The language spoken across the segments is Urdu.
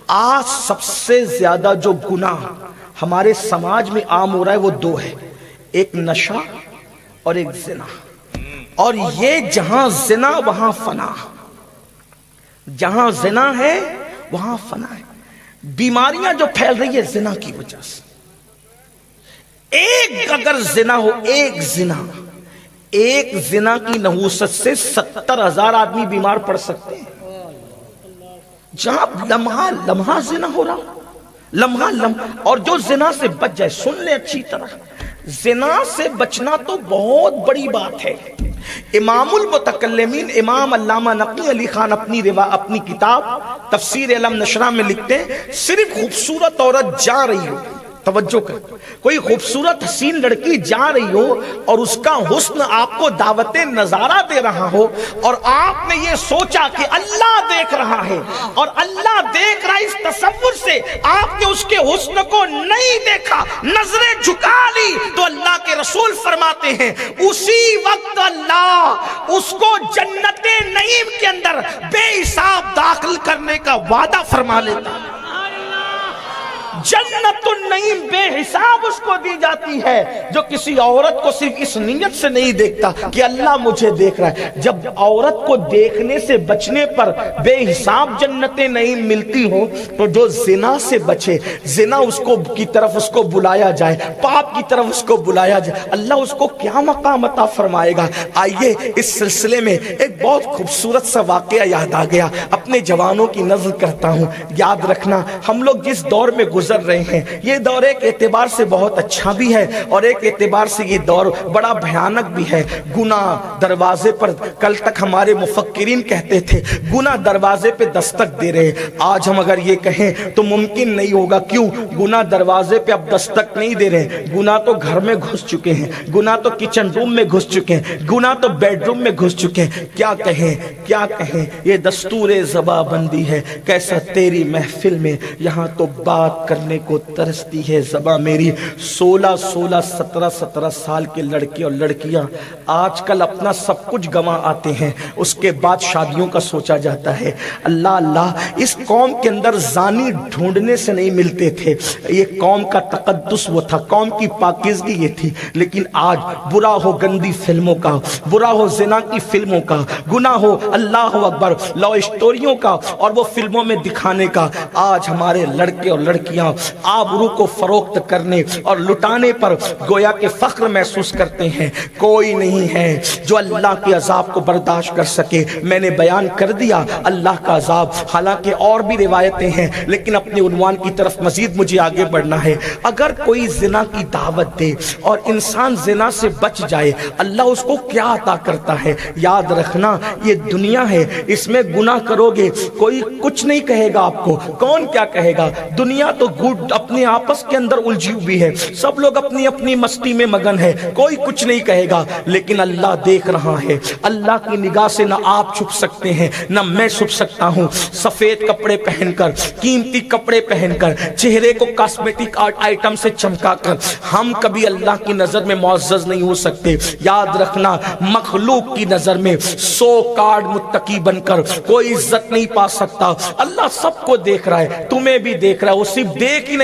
آج سب سے زیادہ جو گناہ ہمارے سماج میں عام ہو رہا ہے وہ دو ہے، ایک نشہ اور ایک زنا. اور یہ جہاں زنا وہاں فنا، جہاں زنا ہے وہاں فنا ہے. بیماریاں جو پھیل رہی ہے زنا کی وجہ سے. ایک اگر زنا ہو، ایک زنا کی نحوست سے 70,000 آدمی بیمار پڑ سکتے ہیں. جہاں لمحہ لمحہ زنا ہو رہا، لمحہ اور جو زنا سے بچ جائے، سن لے اچھی طرح، زنا سے بچنا تو بہت بڑی بات ہے. امام المتکلمین امام علامہ نقی علی خان اپنی کتاب تفسیر علم نشرہ میں لکھتے ہیں، صرف خوبصورت عورت جا رہی ہو، توجہ کر، کوئی خوبصورت حسین لڑکی جا رہی ہو اور اس کا حسن آپ کو دعوت نظارہ دے رہا ہو، اور آپ نے یہ سوچا کہ اللہ دیکھ رہا ہے، اور اللہ دیکھ رہا ہے، اس تصور سے آپ نے اس کے حسن کو نہیں دیکھا، نظریں جھکا لی، تو اللہ کے رسول فرماتے ہیں اسی وقت اللہ اس کو جنت نعیم کے اندر بے حساب داخل کرنے کا وعدہ فرما لیتا ہے. جنت النعیم بے حساب اس کو دی جاتی ہے، جو کسی عورت کو صرف اس نیت سے نہیں دیکھتا کہ اللہ مجھے دیکھ رہا ہے. جب عورت کو دیکھنے سے بچنے پر بے حساب جنت نعیم ملتی ہو، تو جو زنا سے بچے، زنا اس کو کی طرف اس کو بلایا جائے، پاپ کی طرف اس کو بلایا جائے، اللہ اس کو کیا مقام عطا فرمائے گا. آئیے اس سلسلے میں ایک بہت خوبصورت سا واقعہ یاد آ گیا، اپنے جوانوں کی نظر کرتا ہوں. یاد رکھنا ہم لوگ جس دور میں گزر رہے ہیں، یہ دور ایک اعتبار سے بہت اچھا بھی ہے، اور ایک اعتبار سے یہ دور بڑا بھیانک بھی ہے. گناہ دروازے پر، کل تک ہمارے مفکرین کہتے تھے گناہ دروازے پہ دستک دے رہے. آج ہم اگر یہ کہیں تو ممکن نہیں ہوگا. کیوں؟ گناہ دروازے پہ اب دستک نہیں دے رہے، گناہ تو گھر میں گھس چکے ہیں، گناہ تو کچن روم میں گھس چکے ہیں، گناہ تو بیڈ روم میں گھس چکے ہیں. کیا کہیں، کیا کہیں، یہ دستور زباں بندی ہے. کیسا تیری محفل میں یہاں تو بات کرنے کو ترستی ہے زباں میری. 16 سال کے لڑکے اور لڑکیاں آج کل اپنا سب کچھ گنوا آتے ہیں، اس کے بعد شادیوں کا سوچا جاتا ہے. اللہ اللہ، اس قوم کے اندر زانی ڈھونڈنے سے نہیں ملتے تھے. یہ قوم کا تقدس وہ تھا، قوم کی پاکیزگی یہ تھی. لیکن آج برا ہو گندی فلموں کا، برا ہو زنا کی فلموں کا، گناہ ہو اللہ اکبر لو اسٹوریوں کا اور وہ فلموں میں دکھانے کا. آج ہمارے لڑکے اور لڑکیاں آبرو کو فروخت کرنے اور لٹانے پر گویا کہ فخر محسوس کرتے ہیں. کوئی نہیں ہے جو اللہ کے عذاب کو برداشت کر سکے. میں نے بیان کر دیا اللہ کا عذاب، حالانکہ اور بھی روایتیں ہیں، لیکن اپنے عنوان کی طرف مزید مجھے آگے بڑھنا ہے. اگر کوئی زنا کی دعوت دے اور انسان زنا سے بچ جائے، اللہ اس کو کیا عطا کرتا ہے. یاد رکھنا یہ دنیا ہے، اس میں گناہ کرو گے کوئی کچھ نہیں کہے گا آپ کو. کون کیا کہے گا؟ دنیا تو اپنے آپس کے اندر الجھی ہوئی ہے، سب لوگ اپنی اپنی مستی میں مگن ہے، کوئی کچھ نہیں کہے گا. لیکن اللہ دیکھ رہا ہے. اللہ کی نگاہ سے نہ آپ چھپ سکتے ہیں نہ میں چھپ سکتا ہوں. سفید کپڑے پہن کر، قیمتی کپڑے پہن کر، چہرے کو کاسمیٹک آئٹم سے چمکا کر ہم کبھی اللہ کی نظر میں معزز نہیں ہو سکتے. یاد رکھنا مخلوق کی نظر میں 100 کارڈ متقی بن کر کوئی عزت نہیں پا سکتا. اللہ سب کو دیکھ رہا ہے، تمہیں بھی دیکھ رہا ہے. وہ صرف دیکھ ہی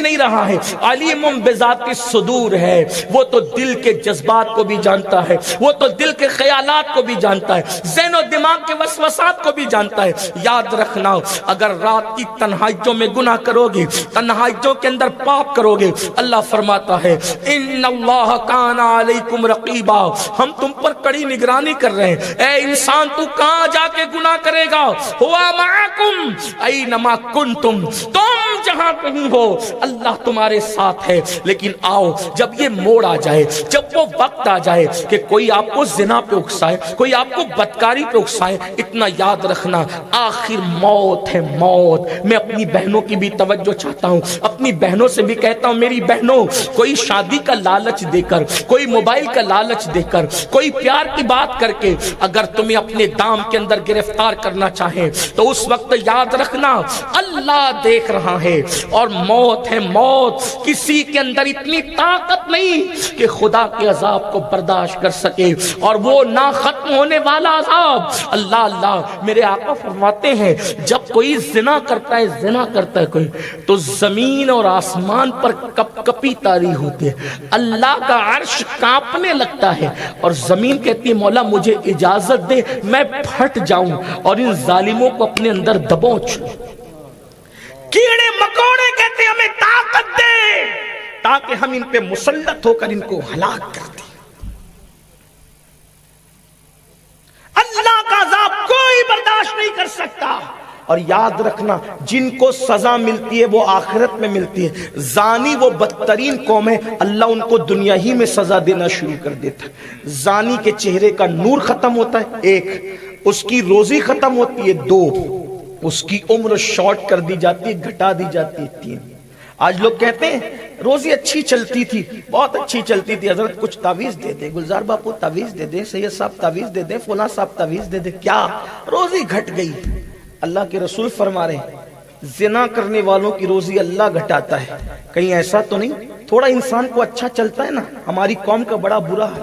نہیں رہا ہے، علیم بذات الصدور ہے. وہ تو دل کے جذبات کو بھی جانتا ہے، وہ تو دل کے خیالات کو بھی جانتا ہے، ذہن و دماغ کے وسوسات کو بھی جانتا ہے. یاد رکھنا اگر رات کی تنہائیوں میں گناہ کرو گے، تنہائیوں کے اندر پاپ کرو گے، اللہ فرماتا ہے ان اللہ کان علیکم رقیبا، ہم تم پر کڑی نگرانی کر رہے ہیں. اے انسان تو کہاں جا کے گناہ کرے گا؟ ہوا معکم اینما کنتم، تم جہاں کہیں ہو اللہ تمہارے ساتھ ہے. لیکن آؤ جب یہ موڑ آ جائے، جب وہ وقت آ جائے کہ کوئی آپ کو زنا پہ اکسائے، کوئی آپ کو بدکاری پہ اکسائے، اتنا یاد رکھنا آخر موت ہے، موت. میں اپنی بہنوں کی بھی توجہ چاہتا ہوں، اپنی بہنوں سے بھی کہتا ہوں میری بہنوں، کوئی شادی کا لالچ دے کر، کوئی موبائل کا لالچ دے کر، کوئی پیار کی بات کر کے اگر تمہیں اپنے دام کے اندر گرفتار کرنا چاہے تو اس وقت یاد رکھنا اللہ دیکھ رہا ہے. اور موت ہے موت. کسی کے اندر اتنی طاقت نہیں کہ خدا کے عذاب کو برداشت کر سکے, اور وہ نہ ختم ہونے والا عذاب. اللہ اللہ, میرے آقا فرماتے ہیں جب کوئی زنا کرتا ہے کوئی, تو زمین اور آسمان پر کپ کپی تاری ہوتی ہے, اللہ کا عرش کانپنے لگتا ہے, اور زمین کہتی ہے مولا مجھے اجازت دے میں پھٹ جاؤں اور ان ظالموں کو اپنے اندر دبوچ. کیڑے مکوڑے کہتے ہیں ہمیں طاقت دے تاکہ ہم ان پہ مسلط ہو کر ان کو ہلاک کر دیں. اللہ کا عذاب کوئی برداشت نہیں کر سکتا. اور یاد رکھنا جن کو سزا ملتی ہے وہ آخرت میں ملتی ہے. زانی وہ بدترین قوم ہے, اللہ ان کو دنیا ہی میں سزا دینا شروع کر دیتا ہے. زانی کے چہرے کا نور ختم ہوتا ہے, ایک اس کی روزی ختم ہوتی ہے, دو اس کی عمر شارٹ کر دی جاتی ہے, گھٹا دی جاتی ہے, تین. آج لوگ کہتے ہیں روزی اچھی چلتی تھی, بہت اچھی چلتی تھی, حضرت کچھ تعویذ دے دیں, گلزار باپو تعویذ دے دیں, سید صاحب تعویذ دے دیں, فلاں صاحب تعویذ دے دیں, کیا روزی گھٹ گئی. اللہ کے رسول فرما رہے ہیں زنا کرنے والوں کی روزی اللہ گھٹاتا ہے. کہیں ایسا تو نہیں تھوڑا انسان کو اچھا چلتا ہے نا. ہماری قوم کا بڑا برا ہے,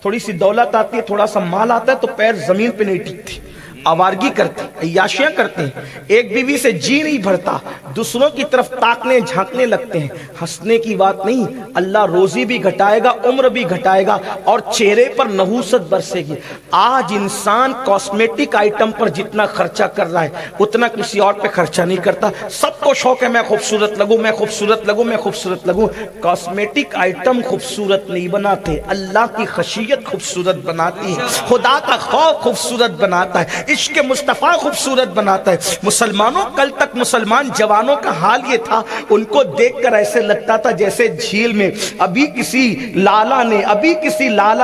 تھوڑی سی دولت آتی ہے, تھوڑا سا مال آتا ہے تو پیر زمین پہ نہیں ٹکتے, آوارگی کرتے, عیاشیاں کرتے ہیں, ایک بیوی سے جی نہیں بھرتا, دوسروں کی طرف تاکنے جھانکنے لگتے ہیں. ہنسنے کی بات نہیں, اللہ روزی بھی گھٹائے گا, عمر بھی گھٹائے گا, اور چہرے پر نحوست برسے گی. آج انسان کاسمیٹک آئٹم پر جتنا خرچہ کر رہا ہے اتنا کسی اور پہ خرچہ نہیں کرتا. سب کو شوق ہے میں خوبصورت لگوں, میں خوبصورت لگوں, میں خوبصورت لگوں. کاسمیٹک آئٹم خوبصورت نہیں بناتے, اللہ کی خشیت خوبصورت بناتی ہے, خدا کا خوف خوبصورت بناتا ہے, عشق مصطفیٰ خوبصورت بناتا ہے. مسلمانوں کل تک مسلمان جوانوں کا حال یہ تھا, ان کو دیکھ کر ایسے لگتا تھا جیسے جھیل میں ابھی کسی لالا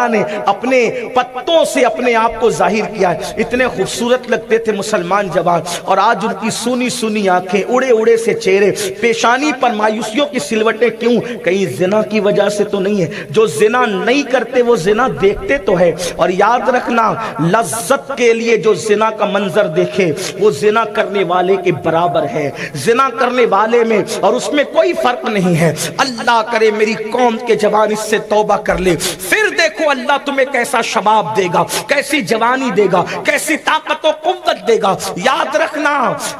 نے اپنے پتوں سے اپنے آپ کو ظاہر کیا ہے. اتنے خوبصورت لگتے تھے مسلمان جوان, اور آج ان کی سونی سونی آنکھیں, اڑے اڑے سے چہرے, پیشانی پر مایوسیوں کی سلوٹیں. کیوں؟ کہیں زنا کی وجہ سے تو نہیں ہے. جو زنا نہیں کرتے وہ زنا دیکھتے تو ہے. اور یاد رکھنا لذت کے لیے جو زنا کا منظر دیکھے وہ زنا کرنے والے کے برابر ہے. زنا کرنے والے میں اور اس میں کوئی فرق نہیں ہے. اللہ کرے میری قوم کے جوان اس سے توبہ کر لے, پھر دیکھو اللہ تمہیں کیسا شباب دے گا, کیسی جوانی دے گا, کیسی طاقت و قوت دے گا. یاد رکھنا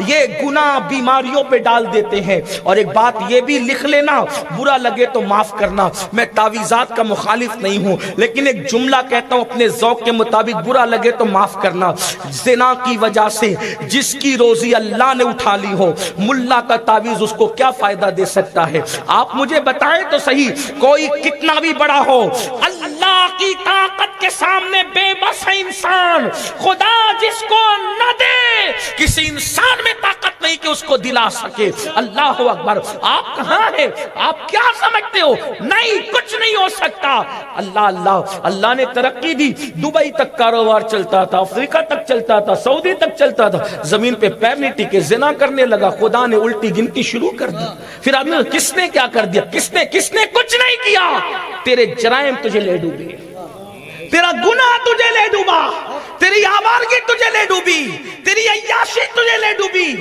یہ گناہ بیماریوں پہ ڈال دیتے ہیں. اور ایک بات یہ بھی لکھ لینا, برا لگے تو معاف کرنا, میں تعویذات کا مخالف نہیں ہوں, لیکن ایک جملہ کہتا ہوں اپنے ذوق کے مطابق, برا لگے تو معاف کرنا. زنا کی وجہ سے جس کی روزی اللہ نے اٹھا لی ہو, ملا کا تعویذ اس کو کیا فائدہ دے سکتا ہے؟ آپ مجھے بتائیں تو صحیح. کوئی کتنا بھی بڑا ہو, اللہ کی طاقت کے سامنے بے بس ہے انسان. خدا جس کو نہ دے کسی انسان میں طاقت نہیں کہ اس کو دلا سکے. اللہ اکبر. آپ کہاں ہیں؟ آپ کیا سمجھتے ہو؟ نہیں, کچھ نہیں ہو سکتا. اللہ نے ترقی دی, دبئی تک کاروبار چلتا تھا, افریقہ تک چلتا تھا, سعودی تک چلتا تھا, زمین پہ پیر نہیں ٹکے, زنا کرنے لگا, خدا نے الٹی گنتی شروع کر دی. پھر آدمی کس نے کیا کر دیا؟ کس نے کچھ نہیں کیا. تیرے جرائم تجھے لے ڈوبے, تیرا گناہ تجھے لے ڈوبا, تیری آوارگی تجھے لے ڈوبی, تیری عیاشی تجھے لے ڈوبی.